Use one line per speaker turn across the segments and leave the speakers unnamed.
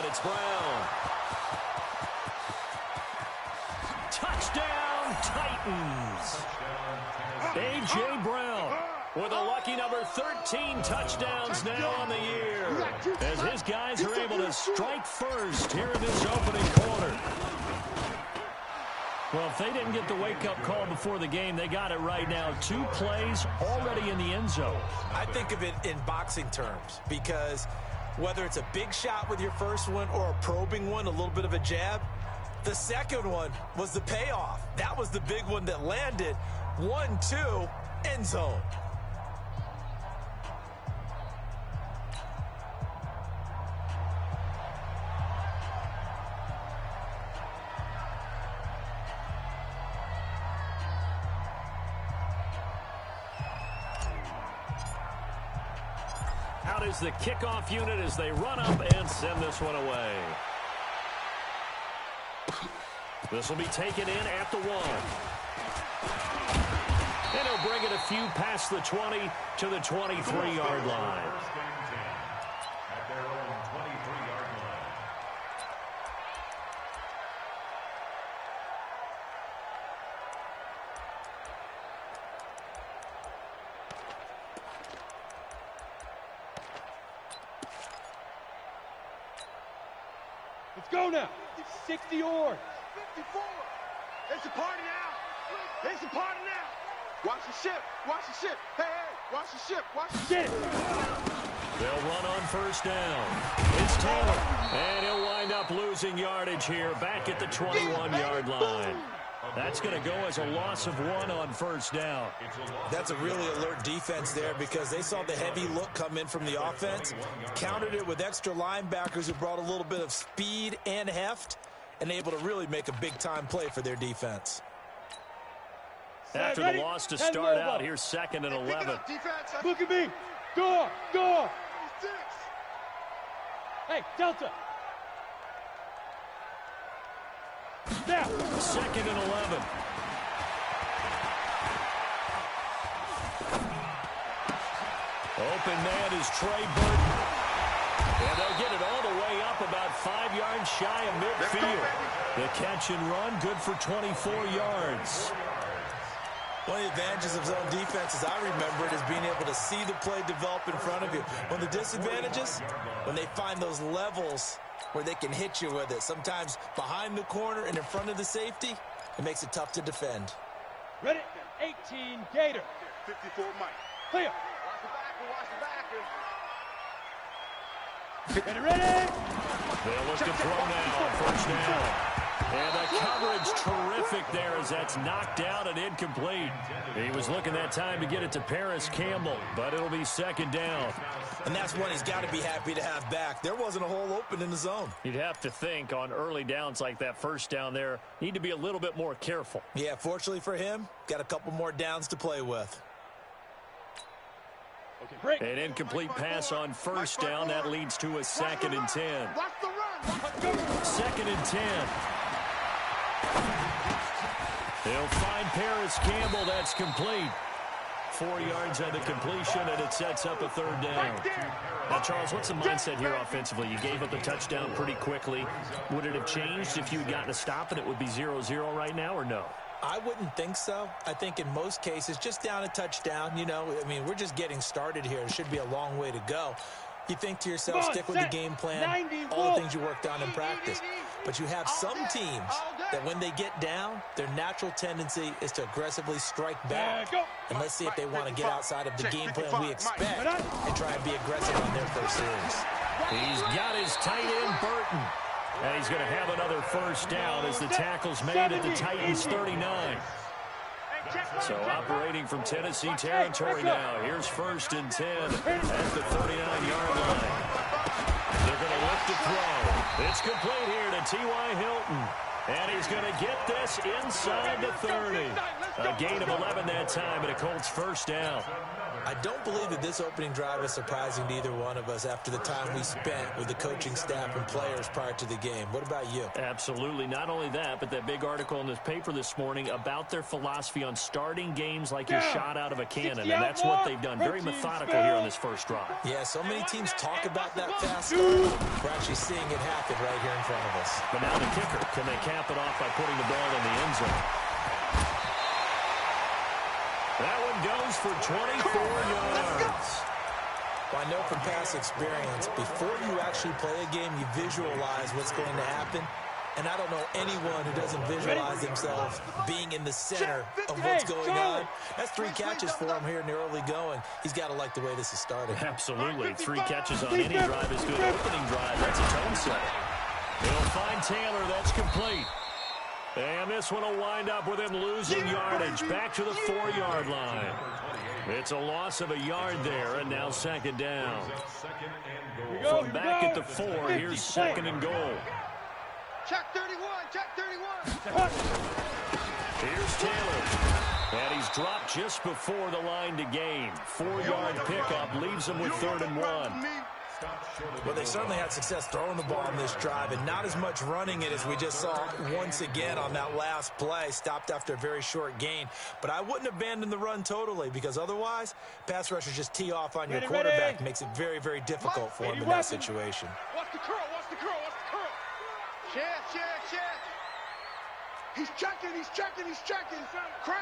it's Brown. Touchdown, Titans. A.J. Brown with a lucky number 13 touchdowns now on the year, as his guys are able to strike first here in this opening quarter. Well, if they didn't get the wake-up call before the game, they got it right now. 2 plays already in the end zone.
I think of it in boxing terms, because whether it's a big shot with your first one or a probing one, a little bit of a jab, the second one was the payoff. That was the big one that landed. 1-2, end zone.
Out is the kickoff unit as they run up and send this one away. This will be taken in at the 1. And he'll bring it a few past the 20 to the 23-yard line.
Let's go now. 60 yards.
54. It's a party now. It's a party now. Watch the ship. Watch the ship. Hey, hey. Watch the ship. Watch the ship.
They'll run on first down. It's Taylor. And he'll wind up losing yardage here back at the 21-yard line. That's going to go as a loss of 1 on first down.
That's a really alert defense there, because they saw the heavy look come in from the offense, countered it with extra linebackers who brought a little bit of speed and heft, and able to really make a big-time play for their defense.
After the loss to start out, here's 2nd and 11.
Look at me. Go, go. Hey, Delta. Now.
2nd and 11. Open man is Trey Burton. And they'll get it all the way up about 5 yards shy of midfield. The catch and run, good for 24 yards.
One of the advantages of zone defense, as I remember it, is being able to see the play develop in front of you. One of the disadvantages, when they find those levels where they can hit you with it, sometimes behind the corner and in front of the safety, it makes it tough to defend.
Ready? 18, Gator.
54, Mike.
Clear.
Watch the backer. Watch the backer.
Ready, ready.
They'll look to throw now on first down. And the coverage terrific there as that's knocked out and incomplete. He was looking that time to get it to Paris Campbell, but it'll be 2nd down.
And that's one he's got to be happy to have back. There wasn't a hole open in the zone.
You'd have to think on early downs like that first down there, need to be a little bit more careful.
Yeah, fortunately for him, got a couple more downs to play with.
An incomplete pass on first down. That leads to a 2nd and 10. 2nd and 10. They'll find Paris Campbell. That's complete. 4 yards on the completion, and it sets up a 3rd down. Now, Charles, what's the mindset here offensively? You gave up a touchdown pretty quickly. Would it have changed if you had gotten a stop and it would be 0-0 right now, or no?
I wouldn't think so. I think in most cases, just down a touchdown, you know, I mean, we're just getting started here. It should be a long way to go. You think to yourself, stick with the game plan, all the things you worked on in practice. But you have some teams that when they get down, their natural tendency is to aggressively strike back. And let's see if they want to get outside of the game plan we expect and try and be aggressive on their first series.
He's got his tight end, Burton. And he's going to have another first down as the tackle's made at the Titans' 39. So operating from Tennessee territory now. Here's 1st and 10 at the 39-yard line. They're going to look to throw. It's complete here to T.Y. Hilton. And he's going to get this inside the 30. A gain of 11 that time, and a Colts first down.
I don't believe that this opening drive is surprising to either one of us after the time we spent with the coaching staff and players prior to the game. What about you?
Absolutely. Not only that, but that big article in this paper this morning about their philosophy on starting games like you're shot out of a cannon, and that's what they've done. Very methodical here on this first drive.
Yeah, so many teams talk about that fast start. We're actually seeing it happen right here in front of us.
But now the kicker, can they cap it off by putting the ball in the end zone? That one goes for 24 yards.
Well, I know from past experience, before you actually play a game, you visualize what's going to happen. And I don't know anyone who doesn't visualize themselves being in the center of what's going on. That's 3 catches for him here in the early going. He's got to like the way this is starting.
Absolutely. 3 catches on any drive is good. Opening drive, that's a tone setter. He'll find Taylor. That's complete. And this one will wind up with him losing yardage back to the 4-yard line. It's a loss of a yard there, and now second down. From back at the 4, here's second and goal.
Check 31, check 31.
Here's Taylor. And he's dropped just before the line to gain. 4-yard pickup leaves him with 3rd and 1.
Well, they certainly had success throwing the ball on this drive, and not as much running it as we just saw once again on that last play. Stopped after a very short gain. But I wouldn't abandon the run totally, because otherwise, pass rushers just tee off on your quarterback. Makes it very, very difficult for him in that situation.
Watch the curl, watch the curl, watch the curl. Check. He's checking, he's checking, he's checking. Crash.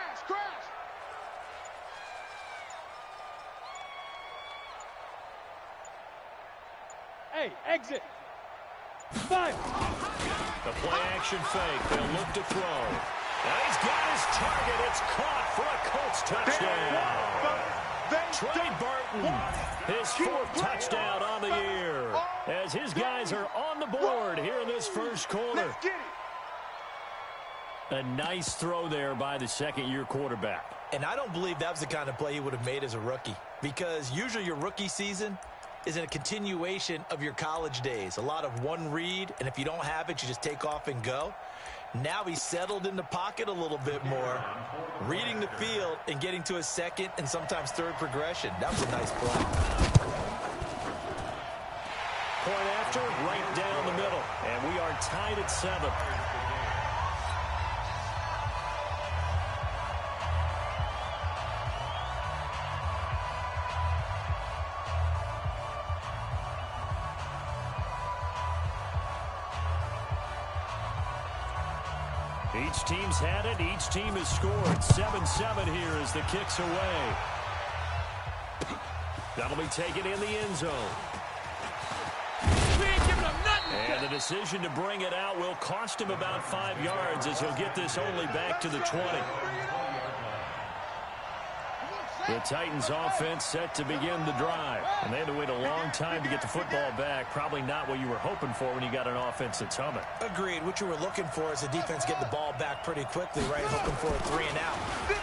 Hey, exit. 5.
The play action fake. They'll look to throw. And he's got his target. It's caught for a Colts touchdown. Trey Burton, his 4th touchdown on the year, as his guys are on the board here in this first quarter. A nice throw there by the second-year quarterback.
And I don't believe that was the kind of play he would have made as a rookie, because usually your rookie season is in a continuation of your college days. A lot of one read, and if you don't have it, you just take off and go. Now he's settled in the pocket a little bit more, reading the field and getting to his second and sometimes third progression. That was a nice play.
Point after, right down the middle, and we are tied at 7. Each team's had it. Each team has scored. 7-7 here as the kick's away. That'll be taken in the end zone. And the decision to bring it out will cost him about 5 yards, as he'll get this only back to the 20. The Titans offense set to begin the drive. And they had to wait a long time to get the football back. Probably not what you were hoping for when you got an offense that's humming.
Agreed. What you were looking for is the defense get the ball back pretty quickly, right? Hoping for a 3 and out.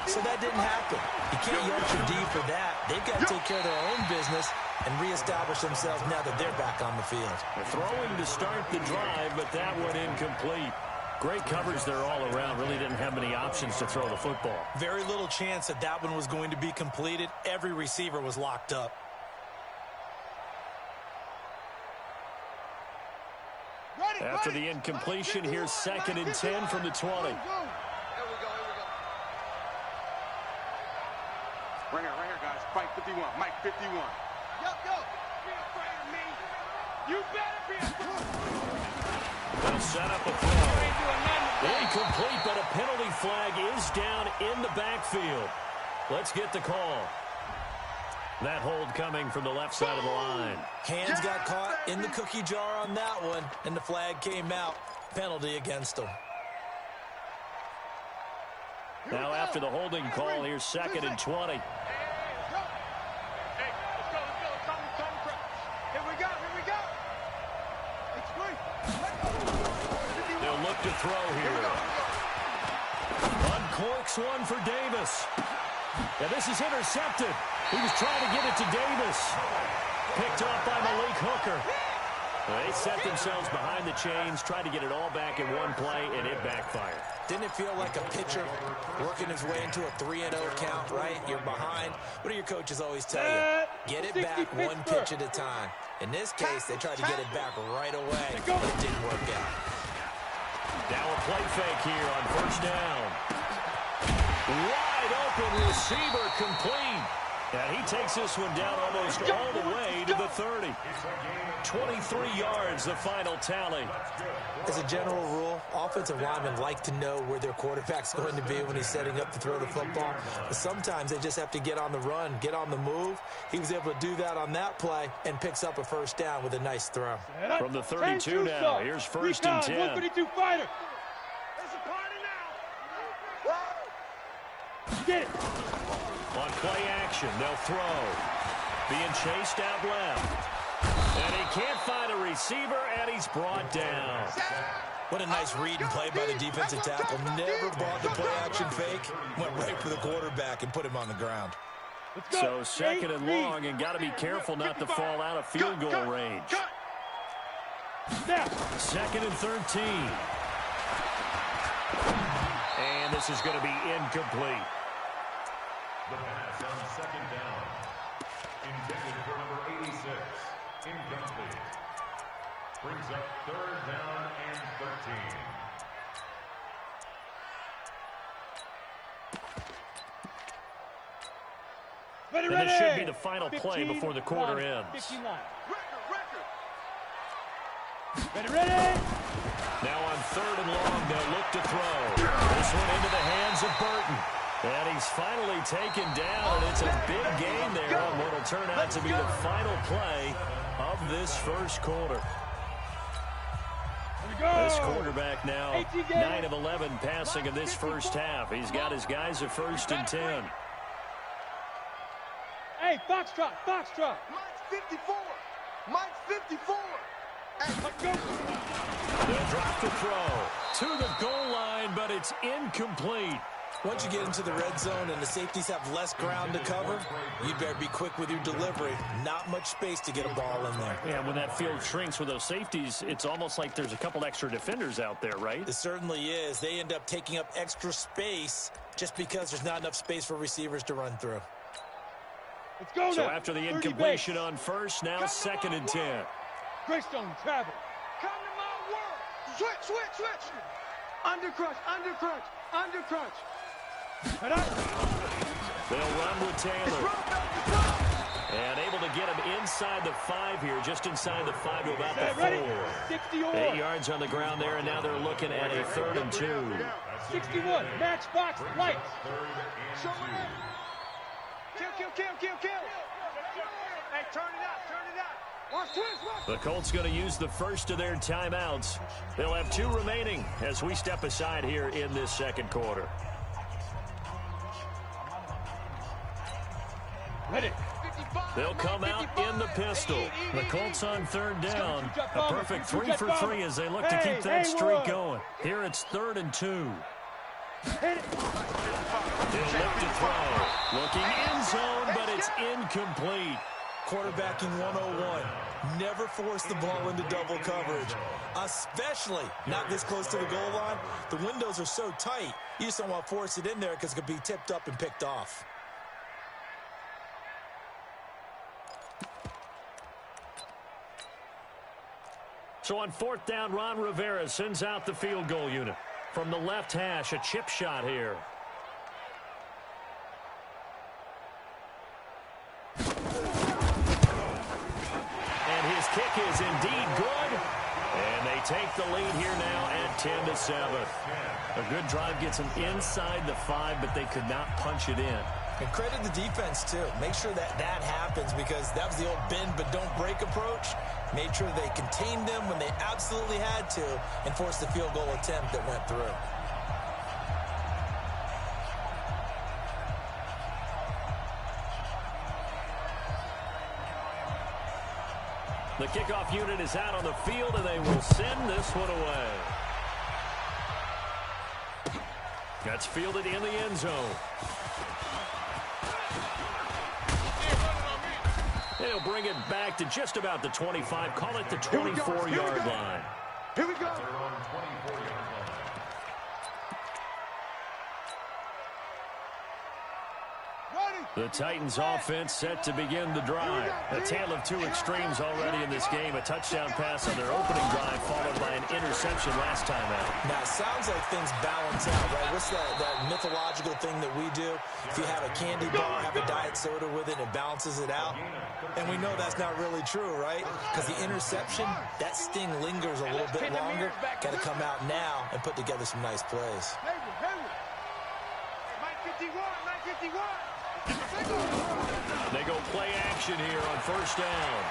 So that didn't happen. You can't yell your D for that. They've got to take care of their own business and reestablish themselves now that they're back on the field.
They're throwing to start the drive, but that one incomplete. Great coverage there all around. Really didn't have many options to throw the football.
Very little chance that that one was going to be completed. Every receiver was locked up.
After the incompletion, here's 2nd and 10 from the 20.
Right here, guys. Mike 51. Mike 51. Yo. Be afraid of me. You better be afraid.
They'll set up a throw. Incomplete, but a penalty flag is down in the backfield. Let's get the call. That hold coming from the left side of the line.
Hands got caught in the cookie jar on that one, and the flag came out. Penalty against him.
Now after the holding call, here's 2nd and 20. They'll look to throw here. Uncorks one for Davis. And this is intercepted. He was trying to get it to Davis. Picked off by Malik Hooker. They set themselves behind the chains, tried to get it all back in one play, and it backfired.
Didn't it feel like a pitcher working his way into a 3-0 count, right? You're behind. What do your coaches always tell you? Get it back one pitch at a time. In this case, they tried to get it back right away, but it didn't work out.
Now a play fake here on first down. Wide open receiver complete. And he takes this one down almost all the way to the 30. 23 yards, the final tally.
As a general rule, offensive linemen like to know where their quarterback's going to be when he's setting up to throw the football. But sometimes they just have to get on the run, get on the move. He was able to do that on that play and picks up a first down with a nice throw.
From the 32 now, here's first and 10.
152 fighter.
It's a party now.
Get it.
On play action, they'll throw. Being chased out left. And he can't find a receiver, and he's brought down.
What a nice read and play by the defensive tackle. Never bought the play action fake. Went right for the quarterback and put him on the ground.
So second and long, and got to be careful not to fall out of field goal range. Second and 13. And this is going to be incomplete.
The pass on second down. Intended for number 86. Incomplete. Brings up third down and 13.
And this should be the final play before the quarter ends.
Ready.
Now on third and long, they'll look to throw. This one into the hands of Burton. And he's finally taken down, and it's a big gain there on what will turn out to be the final play of this first quarter. This quarterback now 9 of 11 passing in this first half. He's got his guys at first and 10.
Hey, Foxtrot.
Mike's 54. Mike's 54.
They'll drop the throw to the goal line, but it's incomplete.
Once you get into the red zone and the safeties have less ground to cover, you better be quick with your delivery. Not much space to get a ball in there.
Yeah, when that field shrinks with those safeties, it's almost like there's a couple extra defenders out there, right?
It certainly is. They end up taking up extra space just because there's not enough space for receivers to run through.
Let's go now.
So after the incompletion on first, now second and 10.
Greystone, travel.
Come to my world. Switch. Undercrunch.
They'll run with Taylor. And able to get him inside the 5 here, just inside the 5 to about the 4. 8 yards on the ground there, and now they're looking at a third and 2.
61, matchbox, lights.
Kill. Hey, turn it out. Watch twist.
The Colts going to use the first of their timeouts. They'll have 2 remaining as we step aside here in this second quarter.
Ready.
They'll come out in the pistol. The Colts on third down. A perfect 3 for 3 as they look to keep that streak going. Here it's third and 2.
Hit it.
They'll look to throw. Looking in zone, but it's incomplete.
Quarterbacking 101. Never force the ball into double coverage, especially not this close to the goal line. The windows are so tight, you just don't want to force it in there because it could be tipped up and picked off.
So on fourth down, Ron Rivera sends out the field goal unit. From the left hash, a chip shot here. And his kick is indeed good. And they take the lead here now at 10-7. A good drive gets them inside the 5, but they could not punch it in.
And credit the defense, too. Make sure that happens because that was the old bend but don't break approach. Made sure they contained them when they absolutely had to and forced the field goal attempt that went through.
The kickoff unit is out on the field, and they will send this one away. That's fielded in the end zone. They'll bring it back to just about the 25. Call it the 24-yard line.
Here we go.
They're on 24-yard line.
The Titans offense set to begin the drive. A tale of two extremes already in this game. A touchdown pass on their opening drive followed by an interception last time out.
Now, it sounds like things balance out, right? What's that mythological thing that we do? If you have a candy bar, have a diet soda with it, it balances it out. And we know that's not really true, right? Because the interception, that sting lingers a little bit longer. Got to come out now and put together some nice plays.
Mike 51, Mike 51.
They go play action here on first down.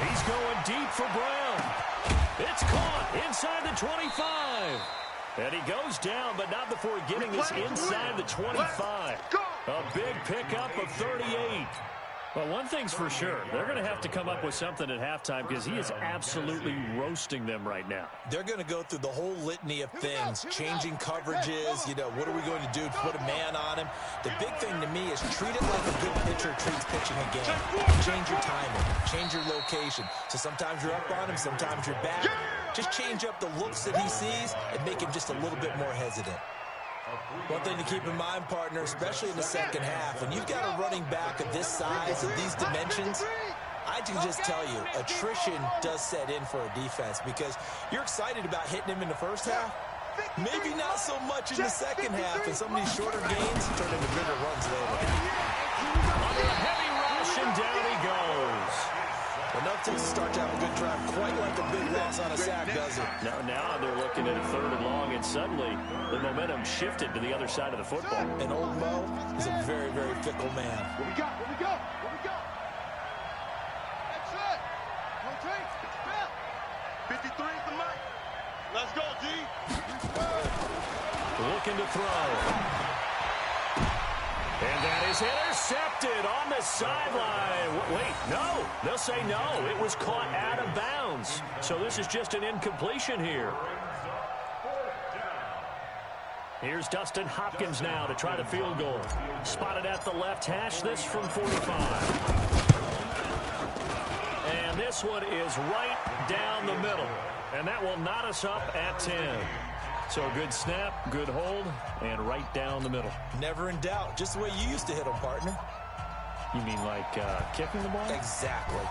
He's going deep for Brown. It's caught inside the 25. And he goes down, but not before getting this inside the 25. A big pickup of 38. Well, one thing's for sure. They're going to have to come up with something at halftime because he is absolutely roasting them right now.
They're going to go through the whole litany of things, changing coverages, you know, what are we going to do to put a man on him? The big thing to me is treat it like a good pitcher treats pitching a game. Change your timing, change your location. So sometimes you're up on him, sometimes you're back. Just change up the looks that he sees and make him just a little bit more hesitant. One thing to keep in mind, partner, especially in the second half, when you've got a running back of this size and these dimensions, I can just tell you, attrition does set in for a defense because you're excited about hitting him in the first half. Maybe not so much in the second half, and some of these shorter gains turn into bigger runs later.
Under a heavy rush, and down he goes.
Enough to start to have a good drive, quite like a big loss on a sack, does it?
Now they're looking at a third and long, and suddenly the momentum shifted to the other side of the football.
And old Mo is a very, very fickle man.
What we got? What we got? What we got? That's it. Don't take. Bill. 53 is the mic. Let's go, G.
Looking to throw. And that is intercepted on the sideline. Wait, no. They'll say no. It was caught out of bounds. So this is just an incompletion here. Here's Dustin Hopkins now to try the field goal. Spotted at the left hash, this from 45. And this one is right down the middle. And that will knot us up at 10. So a good snap, good hold, and right down the middle.
Never in doubt. Just the way you used to hit them, partner.
You mean like kicking the ball?
Exactly.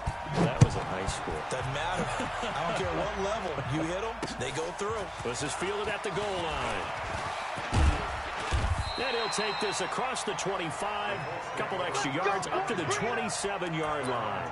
That was in high school.
Doesn't matter. I don't care what level. You hit them, they go through.
This is fielded at the goal line. Then he'll take this across the 25, couple extra yards up to the 27-yard line.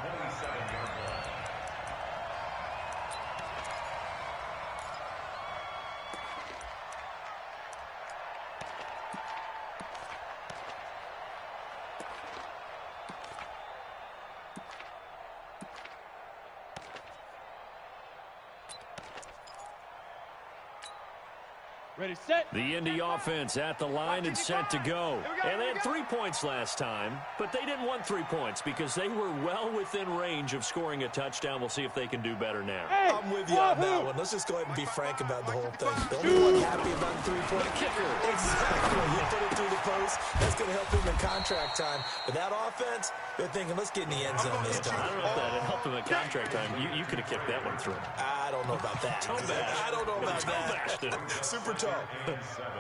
Ready, set.
The Indy offense at the line and set to go. And they had 3 points last time, but they didn't want 3 points because they were well within range of scoring a touchdown. We'll see if they can do better now.
Hey,
I'm with you on that one. Let's just go ahead and be frank about the whole thing. The only one happy about the three-point kicker. Exactly. You put it through the post. That's going to help him in contract time. But that offense, they're thinking, let's get in the end zone this time.
I don't know if that helped him in contract time. You could have kicked that one through.
I don't know about that. I don't know about that. Super tough.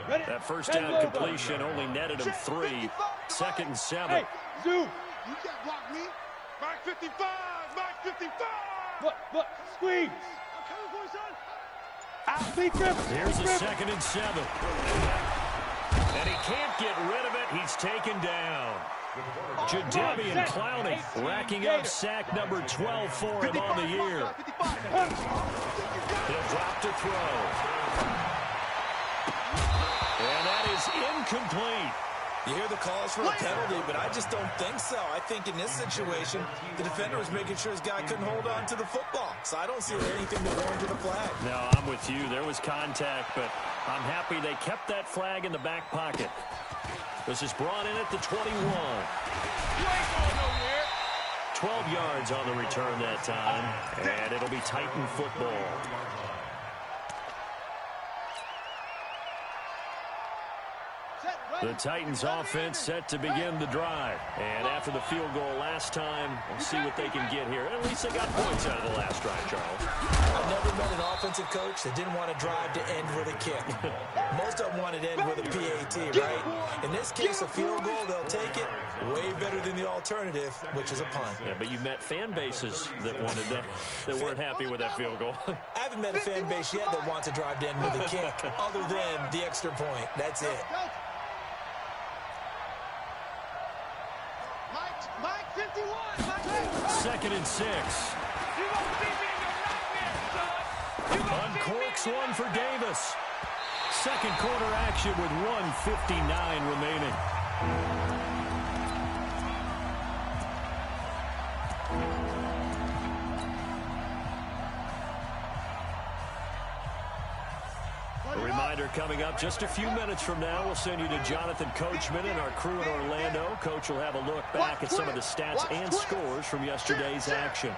That first down completion only netted him 3. Second and 7.
Hey, Zoo.
You can't block me. Mark 55. Mark 55.
Look, squeeze.
I'm coming for you, son.
Out, beat Griffin.
Here's a 2nd and 7. And he can't get rid of it. He's taken down. Jadeveon Clowney racking up sack number 12 for him on the year. He'll drop to throw. And that is incomplete.
You hear the calls for a penalty, but I just don't think so. I think in this situation, the defender was making sure his guy couldn't hold on to the football. So I don't see anything that warranted a flag.
No, I'm with you. There was contact, but I'm happy they kept that flag in the back pocket. This is brought in at the 21.
You ain't going nowhere.
12 yards on the return that time, and it'll be Titan football.
Set,
The Titans offense set to begin the drive. And after the field goal last time, we'll see what they can get here. At least they got points out of the last drive, Charles.
I've never met an offensive coach that didn't want to drive to end with a kick. Most of them wanted to end with a PAT, right? In this case, a field goal, they'll take it. Way better than the alternative, which is a punt.
Yeah, but you met fan bases that wanted that weren't happy with that field goal.
I haven't met a fan base yet that wants to drive to end with a kick, other than the extra point. That's it.
Mike 51.
Second and 6. Uncorks one for Davis. Second quarter action with 1:59 remaining. A reminder coming up just a few minutes from now. We'll send you to Jonathan Coachman and our crew in Orlando. Coach will have a look back at some of the stats and scores from yesterday's action.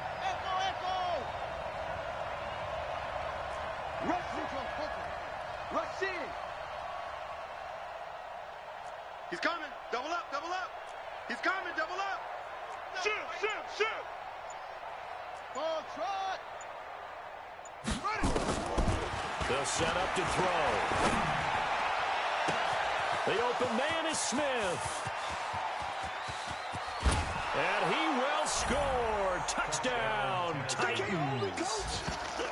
He's coming. Double up, double up. He's coming, double up. Shoot, shoot, shoot. Ball trot. Ready.
They'll set up to throw. The open man is Smith. And he will score. Touchdown, Titans.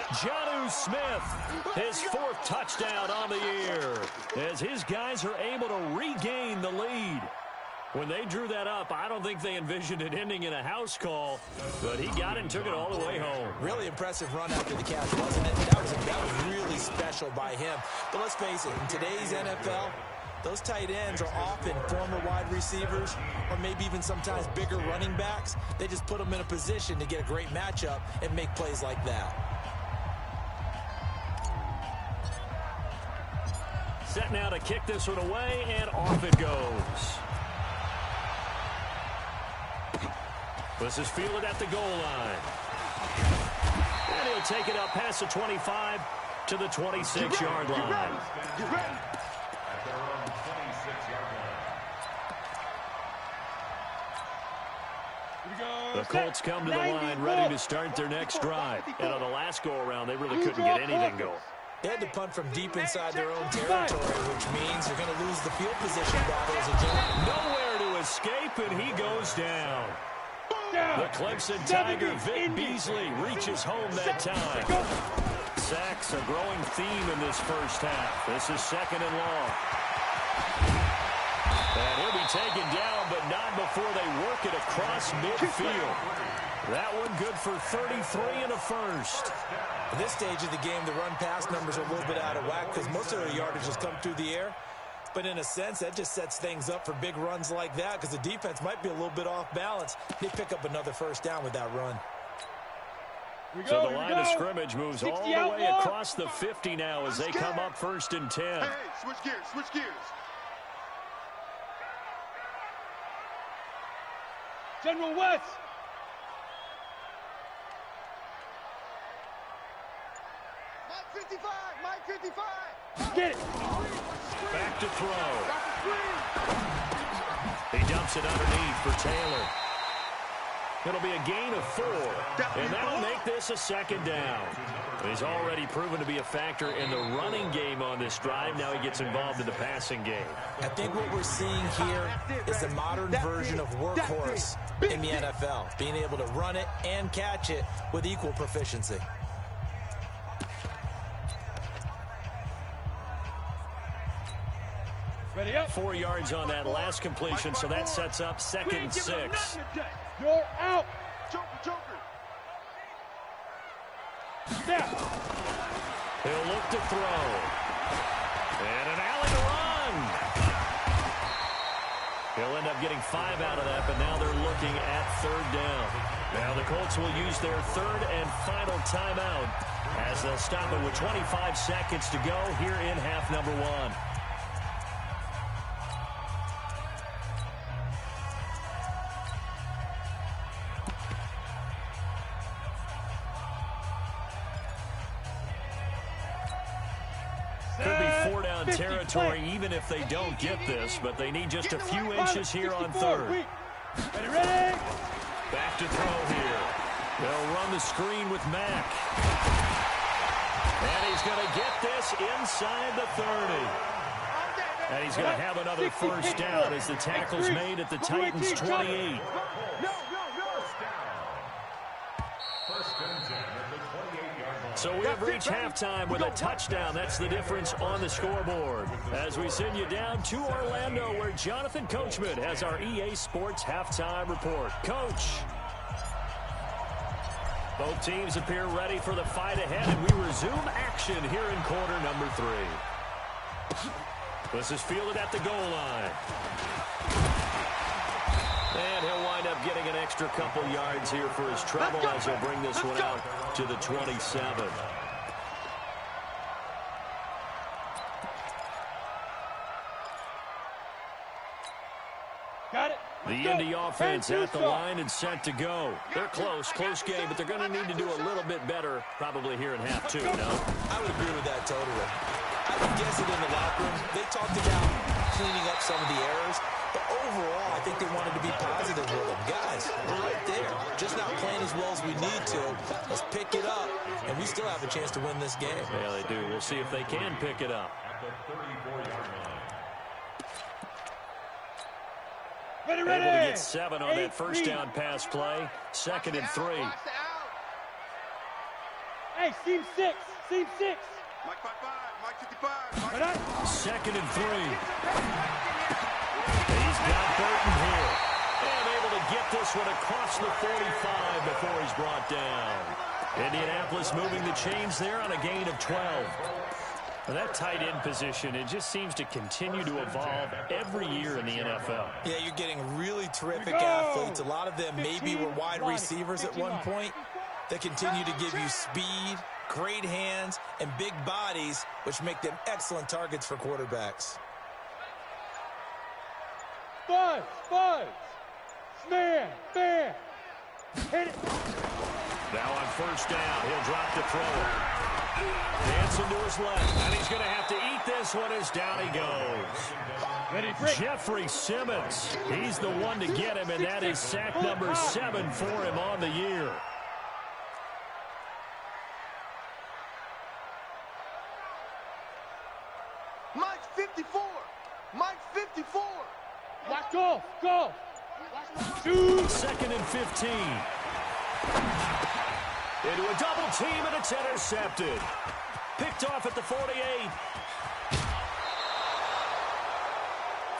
Jonnu Smith, his 4th touchdown on the year, as his guys are able to regain the lead. When they drew that up, I don't think they envisioned it ending in a house call, but he got it and took it all the way home.
Really impressive run after the catch, wasn't it? That was really special by him. But let's face it, in today's NFL, those tight ends are often former wide receivers or maybe even sometimes bigger running backs. They just put them in a position to get a great matchup and make plays like that.
Set now to kick this one away, and off it goes. This is fielded at the goal line. And he'll take it up past the 25 to the 26-yard line.
Get ready.
At their own 26-yard line.
The Colts come to the line ready to start their next drive. And on the last go-around, they really couldn't get anything going.
They had to punt from deep inside their own territory, which means they're going to lose the field position battle as a team.
Nowhere to escape, and he goes down. The Clemson Tiger, Vic Beasley, reaches home that time. Sacks a growing theme in this first half. This is second and long. And he'll be taken down, but not before they work it across midfield. That one good for 33 and a first.
At this stage of the game, the run-pass numbers are a little bit out of whack because most of their yardage has come through the air. But in a sense, that just sets things up for big runs like that because the defense might be a little bit off balance. They pick up another first down with that run.
So the line of scrimmage moves all the way across the 50 now as they come up 1st and 10.
Hey, switch gears, switch gears.
General West.
Mike 55, Mike 55.
Get it.
Back to throw. He dumps it underneath for Taylor. It'll be a gain of 4, and that'll make this a second down. He's already proven to be a factor in the running game on this drive. Now he gets involved in the passing game.
I think what we're seeing here is the modern version of workhorse in the NFL, being able to run it and catch it with equal proficiency.
Ready up.
4 yards on that last completion, so that sets up 2nd and 6.
You're out.
Joker, Joker.
Snap.
He'll look to throw. And an alley to run. He'll end up getting 5 out of that, but now they're looking at 3rd down. Now the Colts will use their 3rd and final timeout as they'll stop it with 25 seconds to go here in half number 1. solid territory even if they don't get this, but they need just a few inches here on third.
Ready?
Back to throw here. They'll run the screen with Mack. And he's going to get this inside the 30. And he's going to have another first down as the tackle's made at the Titans' 28. So we have reached halftime with a touchdown. That's the difference on the scoreboard. As we send you down to Orlando, where Jonathan Coachman has our EA Sports halftime report. Coach. Both teams appear ready for the fight ahead, and we resume action here in quarter number 3. This is fielded at the goal line. And he'll wind up getting an extra couple yards here for his trouble as he'll bring this one out to the 27.
Got it.
The Indy offense at the line and set to go. They're close game, but they're going to need to do a little bit better probably here in half 2, no?
I would agree with that totally. I would guess it in the locker room. They talked about cleaning up some of the errors, but overall, I think they wanted to be positive with them. Guys, we're right there. Just not playing as well as we need to. Let's pick it up, and we still have a chance to win this game.
Yeah, they do. We'll see if they can pick it up.
Ready.
Able to get 7 on that first down pass play. 2nd and 3.
Hey, seam 6.
Mike 55, Mike 55.
Right on.
2nd and 3. He's got Burton here. And able to get this one across the 45 before he's brought down. Indianapolis moving the chains there on a gain of 12. That tight end position, it just seems to continue to evolve every year in the NFL.
Yeah, you're getting really terrific athletes. A lot of them maybe were wide receivers at one point. They continue to give you speed, great hands, and big bodies, which make them excellent targets for quarterbacks.
Buzz. Snare. Hit it.
Now on first down, he'll drop the throw. Dancing to his left, and he's going to have to eat this one as down he goes. Jeffrey Simmons, he's the one to get him, and that is sack number 7 for him on the year.
Mike 54. Mike 54.
Go.
2nd and 15. Into a double team, and it's intercepted. Picked off at the 48.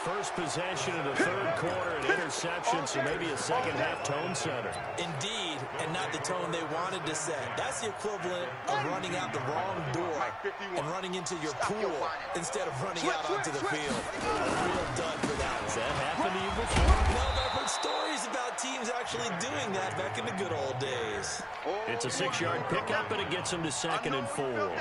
First possession in the 3rd quarter, an interception, so maybe a second-half tone setter.
Indeed, and not the tone they wanted to set. That's the equivalent of running out the wrong door and running into your pool instead of running out onto the field. A real dud for that.
Has that happened to you before?
No, but I've heard stories about teams actually doing that back in the good old days.
It's a 6-yard pickup, and it gets him to 2nd and 4.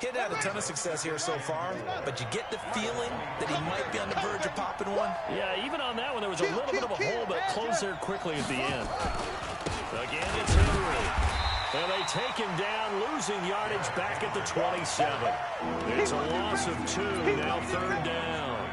He'd had a ton of success here so far, but you get the feeling that he might be on the verge of popping one.
Yeah, even on that one, there was a little bit of a hole, but closed there quickly at the end. Again, it's Henry. And they take him down, losing yardage back at the 27. It's a loss of 2, now 3rd down.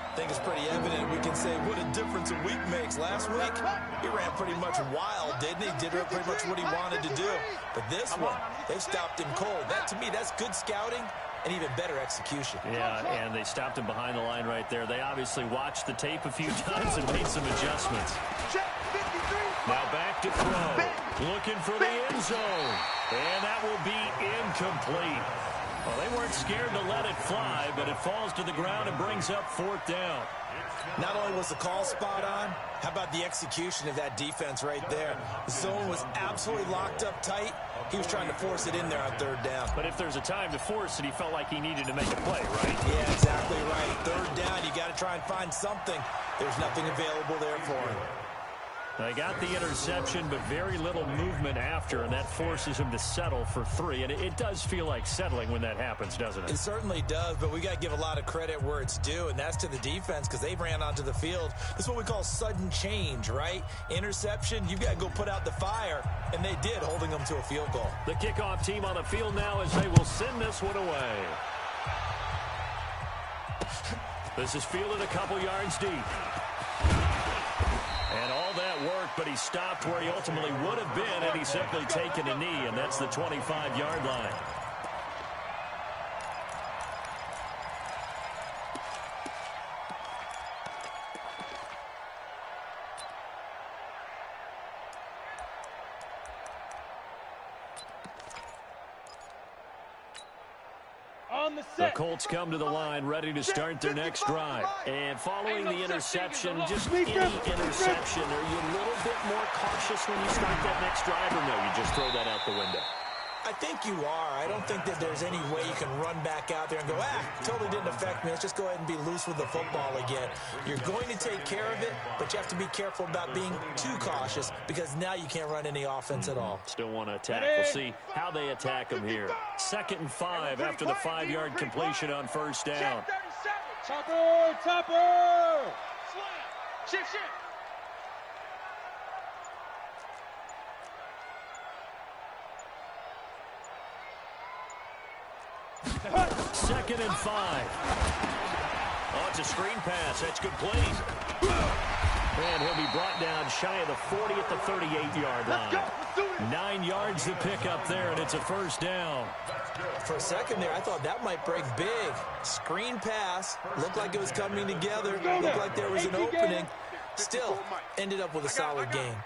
I think it's pretty evident we can say what a difference a week makes. Last week, he ran pretty much wild, didn't he? Did pretty much what he wanted to do. But this one, they stopped him cold. That, to me, that's good scouting and even better execution.
Yeah, and they stopped him behind the line right there. They obviously watched the tape a few times and made some adjustments. Now back to throw. Looking for the end zone. And that will be incomplete. Well, they weren't scared to let it fly, but it falls to the ground and brings up 4th down.
Not only was the call spot on, how about the execution of that defense right there? The zone was absolutely locked up tight. He was trying to force it in there on 3rd down.
But if there's a time to force it, he felt like he needed to make a play, right?
Yeah, exactly right. 3rd down, you got to try and find something. There's nothing available there for him.
They got the interception, but very little movement after, and that forces him to settle for 3. And it does feel like settling when that happens, doesn't it?
It certainly does, but we got to give a lot of credit where it's due, and that's to the defense because they ran onto the field. This is what we call sudden change, right? Interception, you've got to go put out the fire, and they did, holding them to a field goal.
The kickoff team on the field now as they will send this one away. This is fielded a couple yards deep. And all that work, but he stopped where he ultimately would have been had he simply taken a knee, and that's the 25-yard line. The Colts come to the line, ready to start their next drive. And following the interception, just any interception, are you a little bit more cautious when you start that next drive, or no, you just throw that out the window?
I think you are. I don't think that there's any way you can run back out there and go, totally didn't affect me. Let's just go ahead and be loose with the football again. You're going to take care of it, but you have to be careful about being too cautious because now you can't run any offense at all.
Still want to attack. We'll see how they attack them here. 2nd and 5 after the 5-yard completion on first down.
Topper! Topper!
Shift.
2nd and 5. Oh, it's a screen pass. That's good play. And he'll be brought down shy of the 40 at the 38-yard line. 9 yards to pick up there, and it's a first down.
For a second there, I thought that might break big. Screen pass. Looked like it was coming together. Looked like there was an opening. Still ended up with a solid game.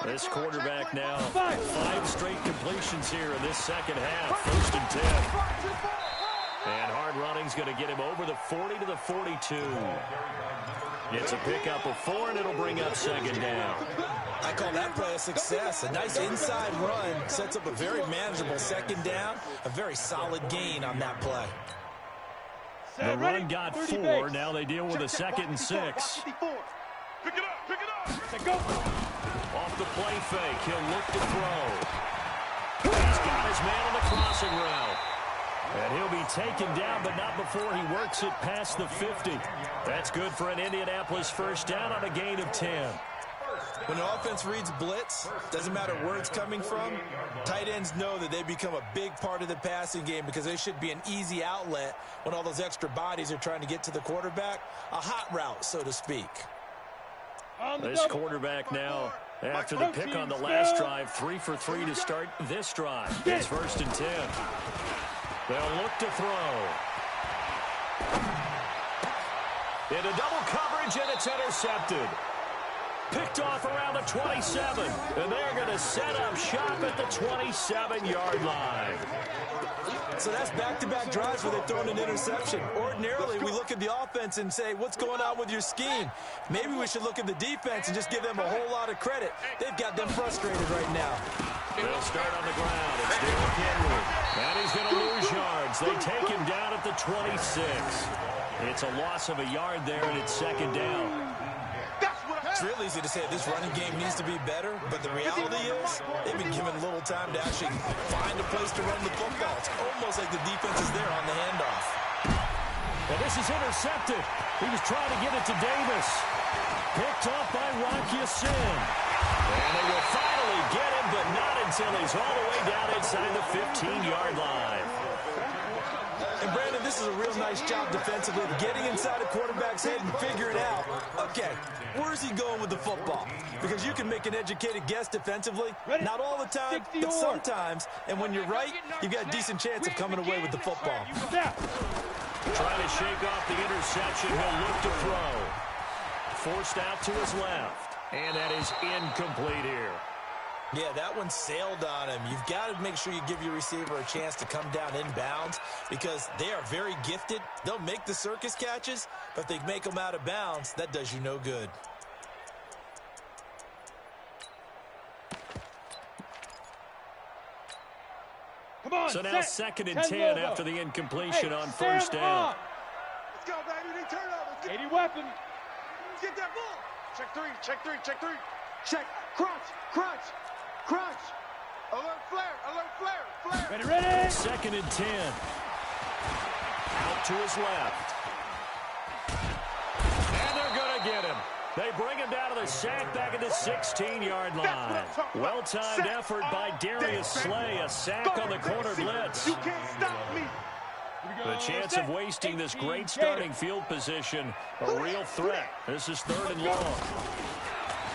This quarterback now 5 straight completions here in this second half. 1st and 10. And hard running's going to get him over the 40 to the 42. It's a pickup of 4, and it'll bring up 2nd down.
I call that play a success. A nice inside run sets up a very manageable 2nd down. A very solid gain on that play.
The run got 4. Now they deal with a 2nd and 6.
Pick it up.
Go.
Off the play fake. He'll look to throw. He's got his man on the crossing route. And he'll be taken down, but not before he works it past the 50. That's good for an Indianapolis first down on a gain of 10.
When an offense reads blitz, doesn't matter where it's coming from, tight ends know that they become a big part of the passing game because they should be an easy outlet when all those extra bodies are trying to get to the quarterback. A hot route, so to speak.
This quarterback now, after the pick on the last drive, 3 for 3 to start this drive. It's 1st and 10. They'll look to throw. Into double coverage, and it's intercepted. Picked off around the 27, and they're going to set up shop at the 27-yard line.
So that's back-to-back drives where they've thrown an interception. Ordinarily, we look at the offense and say, what's going on with your scheme? Maybe we should look at the defense and just give them a whole lot of credit. They've got them frustrated right now.
They'll start on the ground. It's Derrick Henry. And he's going to lose yards. They take him down at the 26. It's a loss of a yard there, and it's 2nd down.
It's real easy to say this running game needs to be better, but the reality is they've been given little time to actually find a place to run the football. It's almost like the defense is there on the handoff.
And this is intercepted. He was trying to get it to Davis. Picked off by Rocky Sin. And they will finally get him, but not until he's all the way down inside the 15-yard line.
And, Brandon, this is a real nice job defensively, getting inside a quarterback's head and figuring out, okay, where's he going with the football? Because you can make an educated guess defensively, not all the time, but sometimes. And when you're right, you've got a decent chance of coming away with the football.
Trying to shake off the interception. He'll look to throw. Forced out to his left. And that is incomplete here.
Yeah, that one sailed on him. You've got to make sure you give your receiver a chance to come down inbounds because they are very gifted. They'll make the circus catches, but if they make them out of bounds, that does you no good.
Come on,
so now 2nd and 10 after the incompletion on first down.
Let's go, baby. They turn over.
80 weapon.
Get that ball. Check 3, check 3, check 3. Check. Crunch. Alert flare.
Ready.
2nd and 10. Out to his left. And they're going to get him. They bring him down to the sack back at the 16-yard line. Well-timed effort by Darius Slay. A sack on the corner blitz.
You can't stop me.
The chance of wasting this great starting field position, a real threat. This is 3rd and long.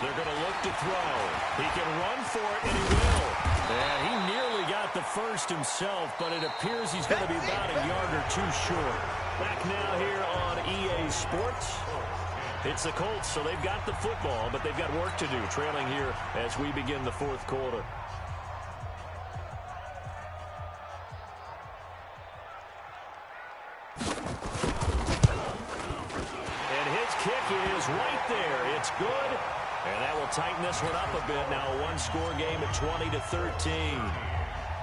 They're going to look to throw. He can run for it, and he will. And he nearly got the first himself, but it appears he's going to be about a yard or two short. Back now here on EA Sports. It's the Colts, so they've got the football, but they've got work to do, trailing here as we begin the 4th quarter. And his kick is right there. It's good, and that will tighten this one up a bit. Now a one-score game at 20-13.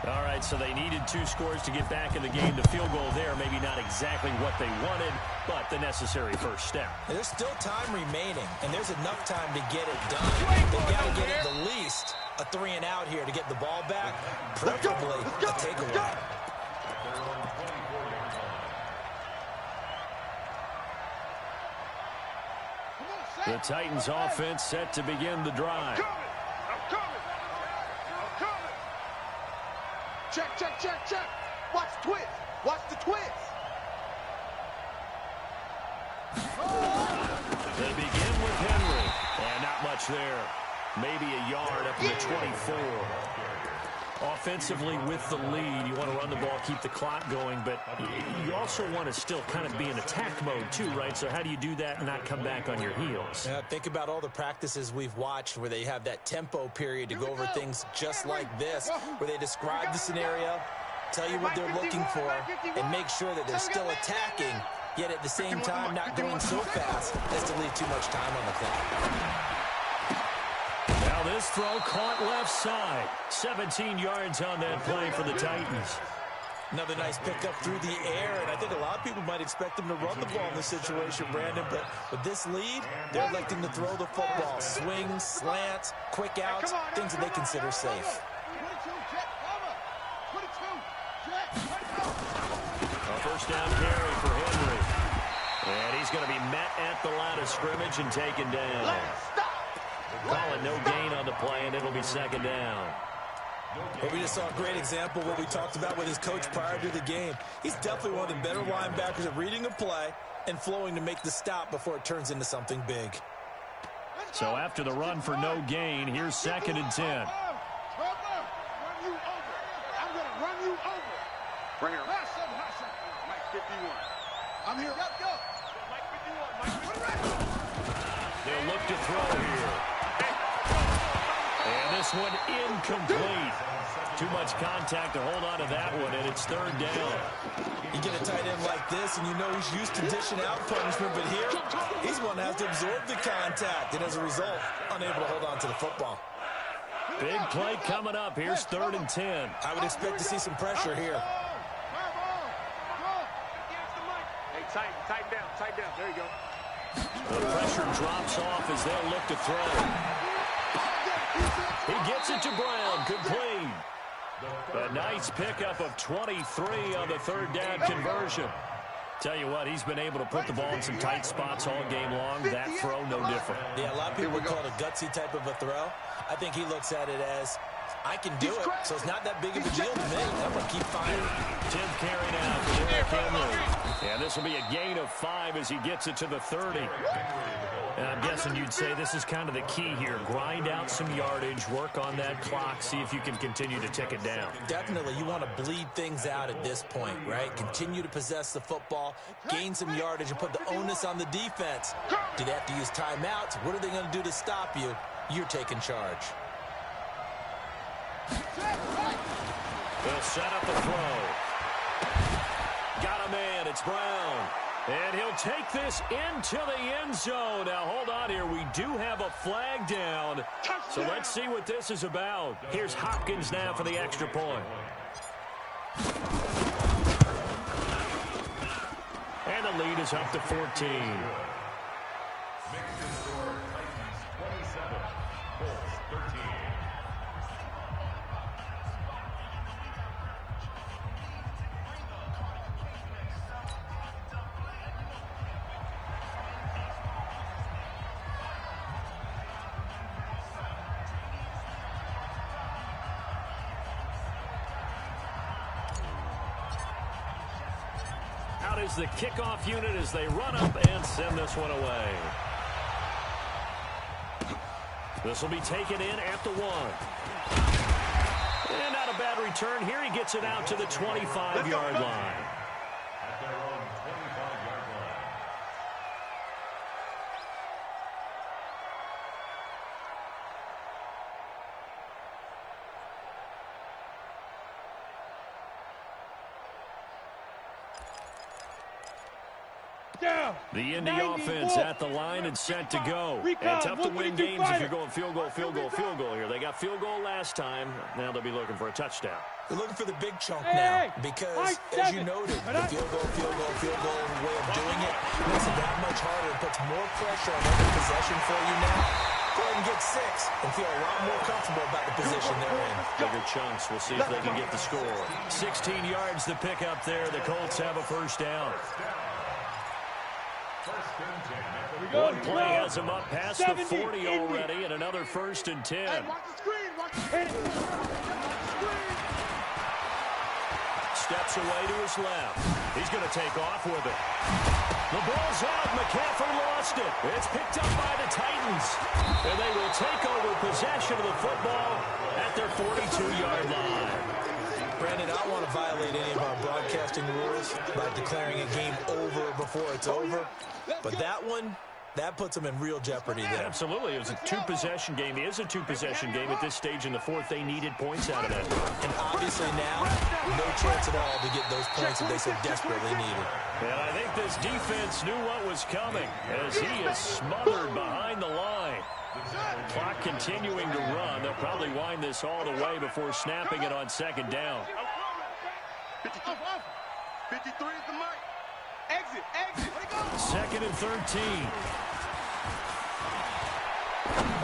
All right, so they needed 2 scores to get back in the game. The field goal there, maybe not exactly what they wanted, but the necessary first step.
There's still time remaining, and there's enough time to get it done. They've got to get at the least a 3 and out here to get the ball back, preferably a takeaway.
The Titans offense set to begin the drive.
Check, check, check, check. Watch the twist. Watch the twist.
They begin with Henry. And not much there. Maybe a yard up to the 24. Offensively with the lead, you want to run the ball, keep the clock going, but you also want to still kind of be in attack mode too, right? So how do you do that and not come back on your heels?
Yeah, think about all the practices we've watched where they have that tempo period to go over things just like this, where they describe the scenario, tell you what they're looking for, and make sure that they're still attacking, yet at the same time not going so fast as to leave too much time on the clock.
Now this throw caught left side. 17 yards on that play for the Titans.
Another nice pickup through the air, and I think a lot of people might expect them to run the ball in this situation, Brandon, but with this lead, they're electing to throw the football. Swings, slants, quick outs, things that they consider safe.
A first down carry for Henry. And he's going to be met at the line of scrimmage and taken down. Calling no gain on the play, and it'll be 2nd down.
Well, we just saw a great example of what we talked about with his coach prior to the game. He's definitely one of the better linebackers at reading a play and flowing to make the stop before it turns into something big.
So after the run for no gain, here's 2nd and 10.
I'm going to run you over. Right here. Mike 51. I'm here. Go. Mike 51.
They'll look to throw here. And this one incomplete. Too much contact to hold on to that one, and it's 3rd down.
You get a tight end like this, and you know he's used to dishing out punishment, but here, he's one that has to absorb the contact, and as a result, unable to hold on to the football.
Big play coming up. Here's 3rd and 10.
I would expect to see some pressure here.
Hey, tighten down. There you go.
The pressure drops off as they'll look to throw. He gets it to Brown, complete. A nice pickup of 23 on the 3rd down conversion. Tell you what, he's been able to put the ball in some tight spots all game long. That throw, no different.
Yeah, a lot of people would call it a gutsy type of a throw. I think he looks at it as, I can do it, so it's not that big of a deal to me. I'm going to keep firing.
10th carry now for Derrick Henry. And this will be a gain of 5 as he gets it to the 30. And I'm guessing you'd say this is kind of the key here. Grind out some yardage, work on that clock, see if you can continue to tick it down.
Definitely, you want to bleed things out at this point, right? Continue to possess the football, gain some yardage, and put the onus on the defense. Do they have to use timeouts? What are they going to do to stop you? You're taking charge.
They'll set up a throw. Got a man, it's Brown. And he'll take this into the end zone. Now, hold on here. We do have a flag down. So let's see what this is about. Here's Hopkins now for the extra point. And the lead is up to 14. out as the kickoff unit as they run up and send this one away. This will be taken in at the 1. And not a bad return here. He gets it out to the 25-yard line.
At their own 25-yard line.
Down.
The Indy offense at the line and set to go. And tough to win games if you're going field goal, field goal, field goal here. They got field goal last time. Now they'll be looking for a touchdown.
They're looking for the big chunk now because, as you noted, the field goal way of doing it makes it that much harder. It puts more pressure on every possession for you now. Go ahead and get 6 and feel a lot more comfortable about the position they're in.
Bigger chunks. We'll see if they can get the score. 16 yards to pick up there. The Colts have a first down. One play has him up past the 40 already, and another 1st and 10.
Hey, watch the screen. Watch the screen.
Steps away to his left. He's going to take off with it. The ball's out. McCaffrey lost it. It's picked up by the Titans. And they will take over possession of the football at their 42-yard line.
Brandon, I don't want to violate any of our broadcasting rules by declaring a game over before it's over. But that one, that puts them in real jeopardy there.
Absolutely. It was a 2-possession game. It is a 2-possession game at this stage in the 4th. They needed points out of that.
And obviously now, no chance at all to get those points that they so desperately needed.
And I think this defense knew what was coming as he is smothered behind the line. Clock continuing to run. They'll probably wind this all the way before snapping it on 2nd down.
53 is the mic. Exit.
2nd and 13.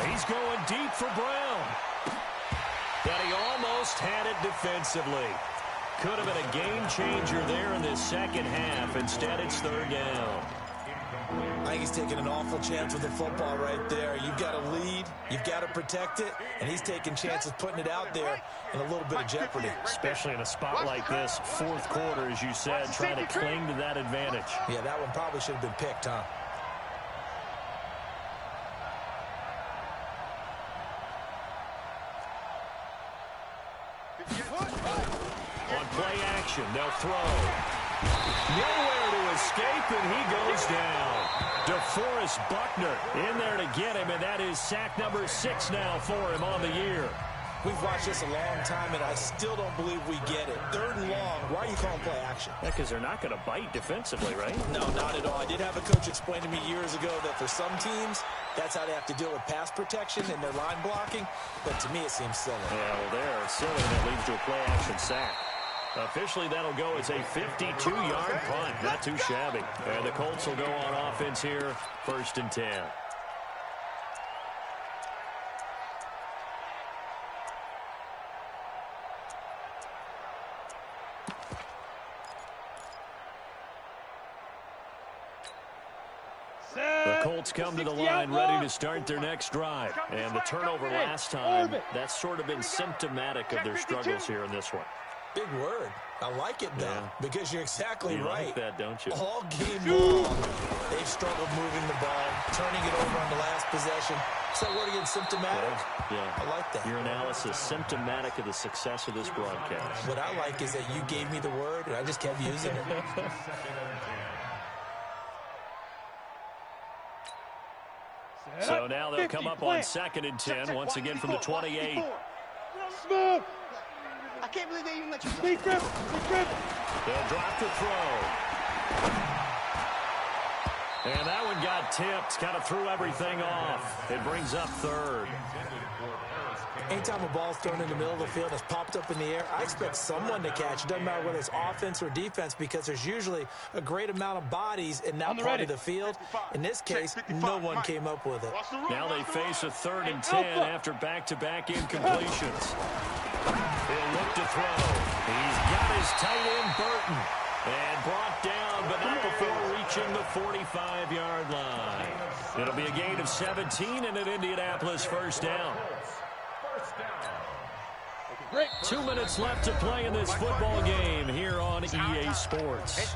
He's going deep for Brown. But he almost had it defensively. Could have been a game changer there in this 2nd half. Instead, it's 3rd down.
I think he's taking an awful chance with the football right there. You've got to lead, you've got to protect it, and he's taking chances putting it out there in a little bit of jeopardy.
Especially in a spot like this, 4th quarter, as you said, trying to cling to that advantage.
Yeah, that one probably should have been picked, huh?
On play action, they'll throw. Nowhere to escape, and he goes down. DeForest Buckner in there to get him, and that is sack number 6 now for him on the year.
We've watched this a long time, and I still don't believe we get it. 3rd and long, why are you calling play action?
Yeah, because they're not going to bite defensively, right?
No, not at all. I did have a coach explain to me years ago that for some teams, that's how they have to deal with pass protection and their line blocking, but to me it seems silly.
Yeah, well, they're silly, and that leads to a play action sack. Officially, that'll go as a 52-yard punt. Not too shabby. And the Colts will go on offense here, 1st and 10. The Colts come to the line ready to start their next drive. And the turnover last time, that's sort of been symptomatic of their struggles here in this one.
Big word. I like it, though, because you're exactly right.
Like that, don't you?
All game long, they've struggled moving the ball, turning it over on the last possession. Is that word again, symptomatic?
Yeah.
I like that.
Your analysis, symptomatic of the success of this broadcast.
What I like is that you gave me the word, and I just kept using it.
So now they'll come up on 2nd and 10, once again from the 28.
Smooth.
I can't believe they even let you.
Speed dribble.
They'll drop the throw. And that one got tipped, kind of threw everything off. It brings up 3rd.
Anytime a ball's thrown in the middle of the field, it's popped up in the air, I expect someone to catch. It doesn't matter whether it's offense or defense because there's usually a great amount of bodies in that part of the field. In this case, no one came up with it.
Now they face a 3rd and 10 after back-to-back incompletions. He'll look to throw. He's got his tight end, Burton. And brought down, but not before reaching the 45-yard line. It'll be a gain of 17 and an Indianapolis 1st down. 2 minutes left to play in this football game here on EA Sports.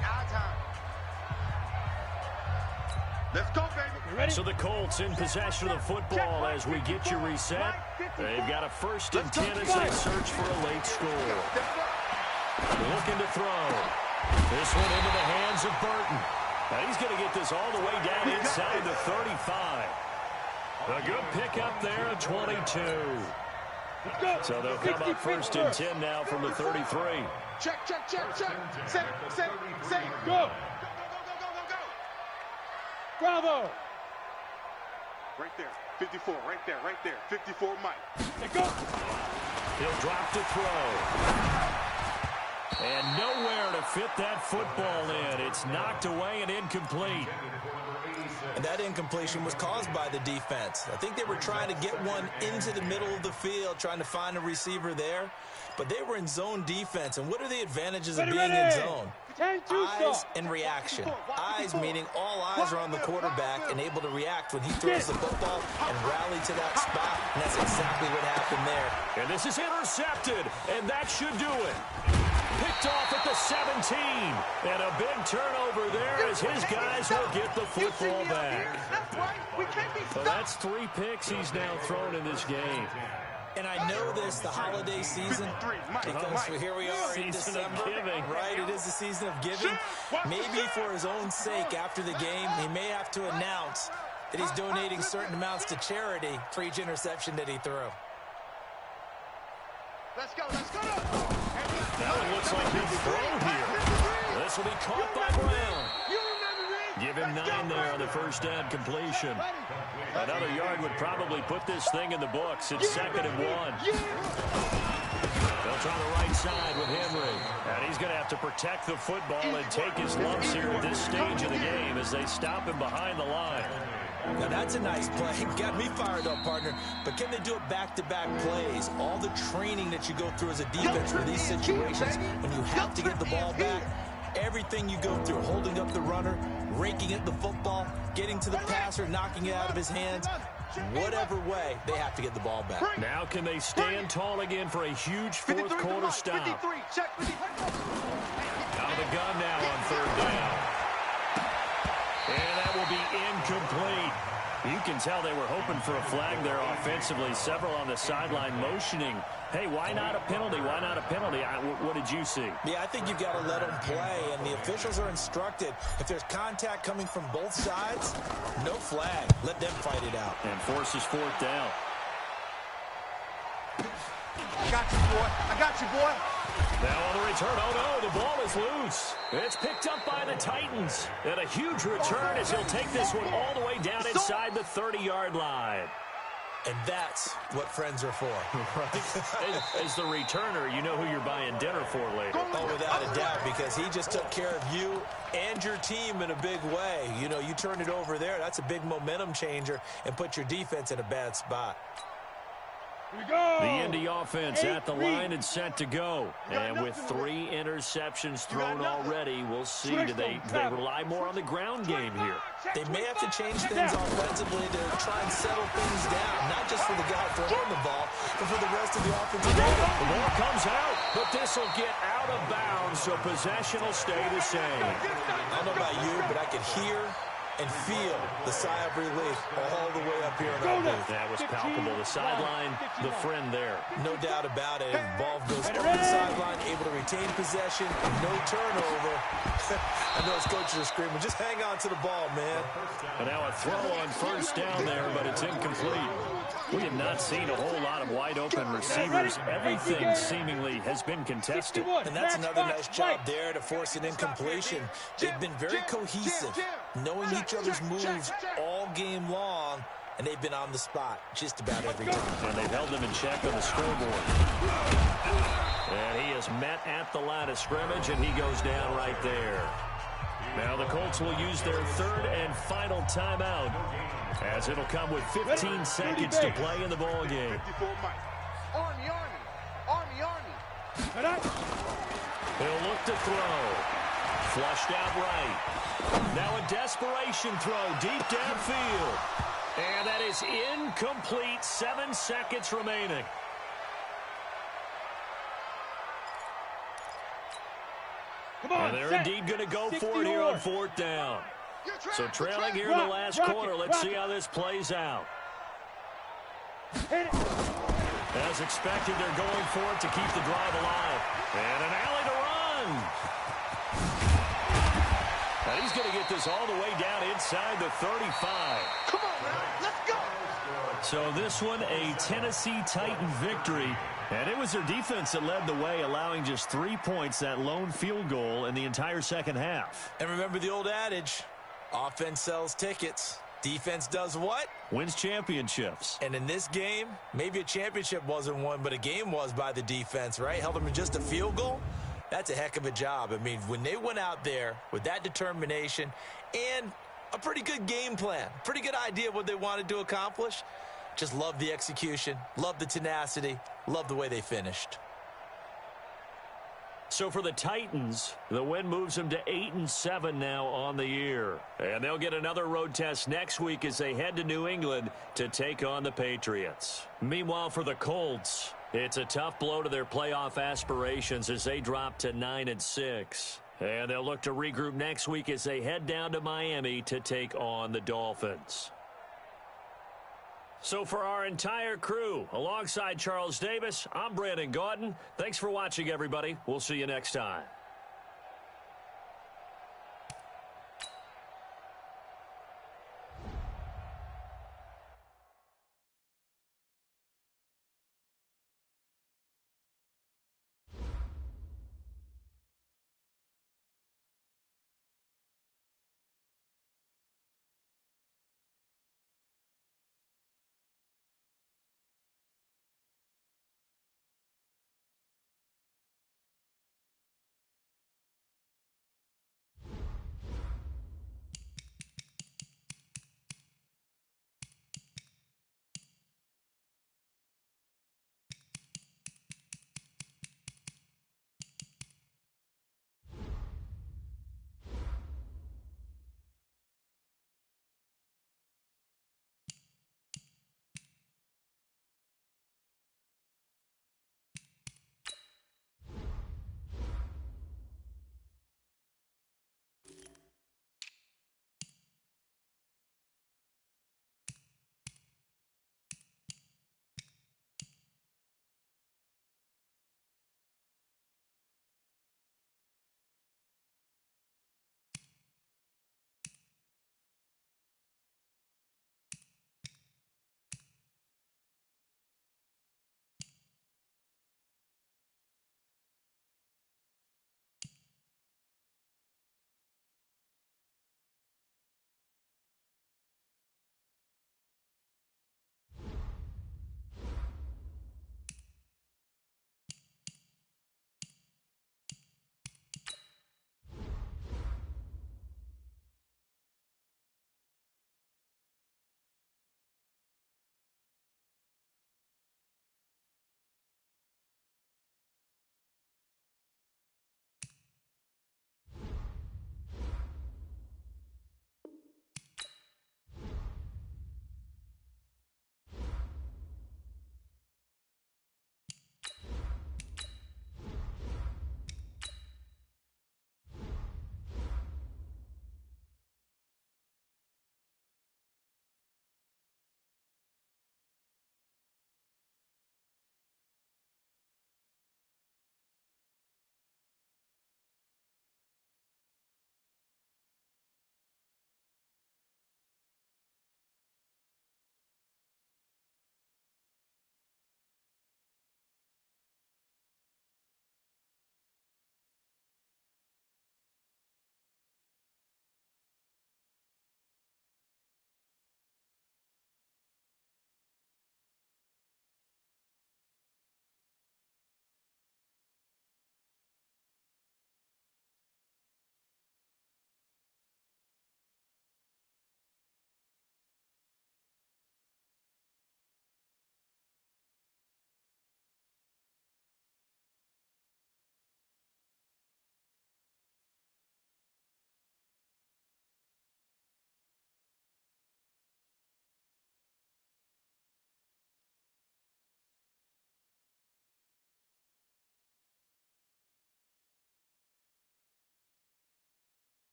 Let's go, baby.
So the Colts in possession of the football as we get you reset. They've got a 1st and 10 as they search for a late score. Looking to throw. This one into the hands of Burton. Now he's going to get this all the way down inside the 35. A good pickup there at 22. So they'll come up 1st and 10 now from the 33.
Check. Set.
Go. Bravo.
Right there. 54. Right there. 54, Mike.
Let go.
He'll drop to throw. And nowhere to fit that football in. It's knocked away and incomplete.
And that incompletion was caused by the defense. I think they were trying to get one into the middle of the field, trying to find a receiver there. But they were in zone defense. And what are the advantages of being in zone? Eyes and reaction. Eyes meaning all eyes are on the quarterback and able to react when he throws the football and rally to that spot. And that's exactly what happened there.
And this is intercepted. And that should do it. Picked off at the 17. And a big turnover there as his guys will get the football back. So that's 3 picks he's now thrown in this game.
And I know this, the holiday season, because here we are in December, right? It is the season of giving. Maybe for his own sake after the game, he may have to announce that he's donating certain amounts to charity for each interception that he threw.
Let's go.
That one looks like he's thrown here. This will be caught by Brown. Give him 9 there on the 1st down completion. Another yard would probably put this thing in the books. It's 2nd and 1. They'll try the right side with Henry. And he's going to have to protect the football and take his lumps here at this stage of the game as they stop him behind the line.
Now that's a nice play. Got me fired up, partner. But can they do it back-to-back plays? All the training that you go through as a defense for these situations, when you have to get the ball back, everything you go through, holding up the runner, raking at the football, getting to the passer, knocking it out of his hands, whatever way, they have to get the ball back.
Now can they stand tall again for a huge 4th quarter stop? Out of the gun now on 3rd down. And that will be incomplete. You can tell they were hoping for a flag there offensively. Several on the sideline motioning, hey, why not a penalty? Why not a penalty? What did you see?
Yeah, I think you've got to let them play, and the officials are instructed. If there's contact coming from both sides, no flag. Let them fight it out.
And forces 4th down.
I got you, boy.
Now on the return, oh no, the ball is loose. It's picked up by the Titans. And a huge return as he'll take this one all the way down inside the 30-yard line.
And that's what friends are for.
Right. As the returner, you know who you're buying dinner for later.
Oh, without a doubt, because he just took care of you and your team in a big way. You know, you turn it over there, that's a big momentum changer and put your defense in a bad spot.
Here we go.
The Indy offense at the line and set to go. And with 3 interceptions thrown already, we'll see. Do they rely more on the ground game here?
They may have to change things offensively to try and settle things down, not just for the guy throwing the ball, but for the rest of the offensive line.
The ball comes out, but this will get out of bounds, so possession will stay the same.
I don't know about you, but I could hear and feel the sigh of relief all the way up here in our booth.
That was palpable. The sideline, the friend there.
No doubt about it. Ball goes over the sideline, able to retain possession, no turnover. I know his coaches are screaming, just hang on to the ball, man.
And now a throw on 1st down there, but it's incomplete. We have not seen a whole lot of wide-open receivers. Everything seemingly has been contested.
And that's another nice job there to force an incompletion. They've been very cohesive, knowing each other's moves all game long, and they've been on the spot just about every time.
And they've held them in check on the scoreboard. And he is met at the line of scrimmage, and he goes down right there. Now the Colts will use their 3rd and final timeout, as it'll come with 15 seconds to play in the ball game.
Army.
He'll look to throw. Flushed out right. Now a desperation throw deep downfield. And that is incomplete. 7 seconds remaining.
Come on,
and they're indeed going to go for it here on 4th down. So trailing here in the last quarter. Let's see how this plays out. As expected, they're going for it to keep the drive alive. And an alley to run. And he's going to get this all the way down inside the 35.
Come on, man. Let's go.
So this one, a Tennessee Titan victory. And it was their defense that led the way, allowing just 3 points, that lone field goal in the entire second half.
And remember the old adage, offense sells tickets. Defense does what?
Wins championships.
And in this game, maybe a championship wasn't won, but a game was by the defense, right? Held them to just a field goal. That's a heck of a job. I mean, when they went out there with that determination and a pretty good game plan, pretty good idea of what they wanted to accomplish, just love the execution, love the tenacity, love the way they finished.
So for the Titans, the win moves them to 8-7 now on the year. And they'll get another road test next week as they head to New England to take on the Patriots. Meanwhile, for the Colts, it's a tough blow to their playoff aspirations as they drop to 9-6. And they'll look to regroup next week as they head down to Miami to take on the Dolphins. So for our entire crew, alongside Charles Davis, I'm Brandon Gaudin. Thanks for watching, everybody. We'll see you next time.